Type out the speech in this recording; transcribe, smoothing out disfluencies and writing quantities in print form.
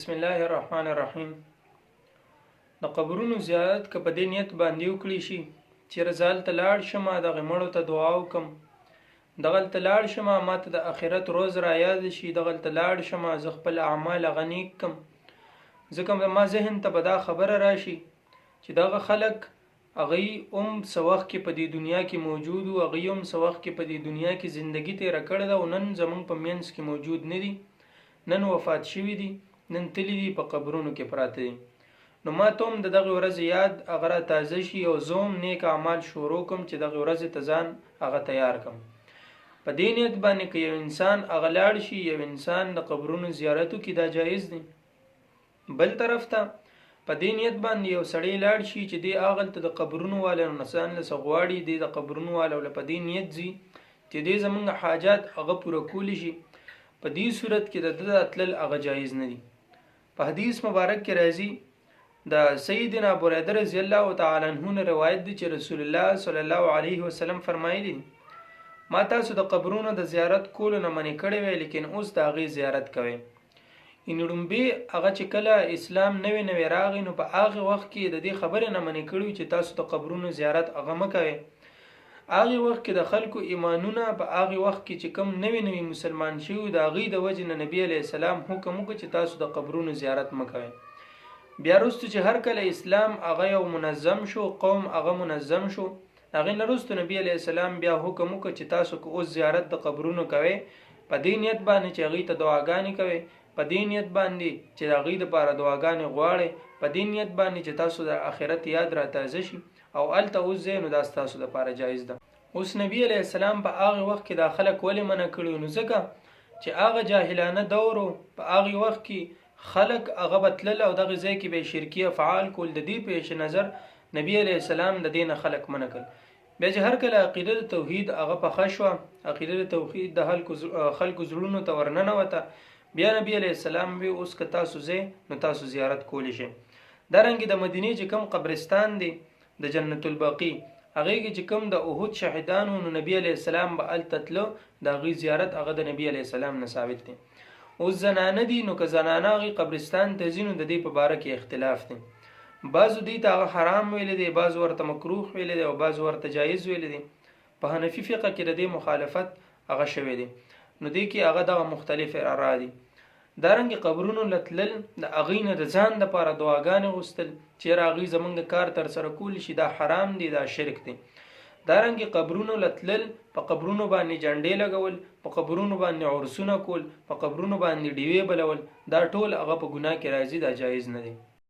بسم الله الرحمن الرحیم. د قبرونو زیارت که په دې نیت باندې وکړي شي چې رضال ته لاړ شم دغه مړو ته دعا وکم، دغلته لاړ شم ماته د آخرت روز را یاد شي، دغلته لاړ شم زه خپل اعمال غنیک کم. ځکه ما ذهن ته به دا خبره راشي چې دغه خلک هغوی څه وخت کې په دې دنیا کې موجود و، هغوی څه وخت کې په دې دنیا کې زندګي تېره کړې ده او نن زموږ په منځ کې موجود نه دي، نن وفات شوي دي، نن تللی دي په قبرونو کې پراته دي. نو ما ته هم د دغه ورځې یاد هغه را تازه شي او زه هم نیک اعمال شروع کړم چې دغه ورځې ته ځان هغه تیار کړم. په دې نیت باندې که یو انسان هغه لاړ شي، یو انسان د قبرونو زیارتو کې دا جایز دی. بل طرف ته په دې نیت باندې یو سړی لاړ شي چې دی هغلته د قبرونو والا نسان له څه غواړي، دی د قبرونو والا په دې نیت ځي چې دی زموږ حاجات هغه پوره کولی شي، په دې صورت کې د ده تلل هغه جایز نه دي. په حدیث مبارک کې راځي د سیدنا ابو هریره رضی الله تعالی عنہ روایت دی چې رسول الله صلی الله علیه وسلم فرمایلی ما تاسو د قبرونو د زیارت کولو نه منې کړی وی، لیکن اوس د هغې زیارت کوئ. ان ډومبې هغه چې کله اسلام نوی نوی راغی نو په هغه وخت کې د دې خبرې نه منې کړی چې تاسو د قبرونو زیارت هغه مه کوئ. هغه وخت کې د خلکو ایمانونه په هغه وخت کې چې کم نوی نوی مسلمان شوي د هغې د وجې نه نبي علیه السلام حکم وکړ چې تاسو د قبرونو زیارت مه کوئ. بیا وروسته چې هر کله اسلام هغه یو منظم شو، قوم هغه منظم شو، هغې نه وروسته نبي علیه السلام بیا حکم وکړ چې تاسو که اوس زیارت د قبرونو کوئ په دې نیت باندې چې هغې ته دعاګانې کوئ، په دې نیت باندې چې د هغې دپاره دعاګانې غواړئ، په دې نیت باندې چې تاسو د آخرت یاد را تازه شي او هلته اوس ځئ، نو دا ستاسو دپاره جایز ده. اوس نبی علیه السلام په هغه وخت کې دا خلک ولې منع کړي؟ نو ځکه چې هغه جاهلانه دور و، په هغه وخت کې خلک هغه به تلل او دغه ځای کې به شرکي افعال کول. د دې پیش نظر نبی علیه السلام د دې نه خلک منع کړل. بیا چې هر کله عقیده د توحید هغه پخه شوه، عقیده د توحید د خلکو زړونو ته ورننوته، بیا نبی علیه السلام وی اوس که تاسو ځئ نو تاسو زیارت کولی شئ. دارنګې د مدینې چې کوم قبرستان دی د جنت البقیع هغې کې چې کوم د احد شهیدانو نو نبی علیه السلام به هلته تله، د هغې زیارت هغه د نبی علیه السلام نه ثابت دی. اوس زنانه دي نو که زنانه هغې قبرستان ته ځي نو د دې په باره کې اختلاف دی. بعضو دې ته هغه حرام ویلی دی، بعضو ورته مکروه ویلی دی او بعضو ورته جایز ویلی دی. په حنفي فقه کې د دې مخالفت هغه شوی دی، نو دې کې هغه دغه مختلف را دي. دارنګې قبرونو له تلل د هغې نه د ځان دپاره دعاګانې غوښتل چېرې هغوی زموږ کار ترسره کولی شي، دا حرام دی، دا شرک دی. دارنګې قبرونو له تلل، په قبرونو باندې جنډې لګول، په قبرونو باندې عرسونه کول، په قبرونو باندې ډیوې بلول، دا ټول هغه په ګناه کې راځي، دا جایز نه دی.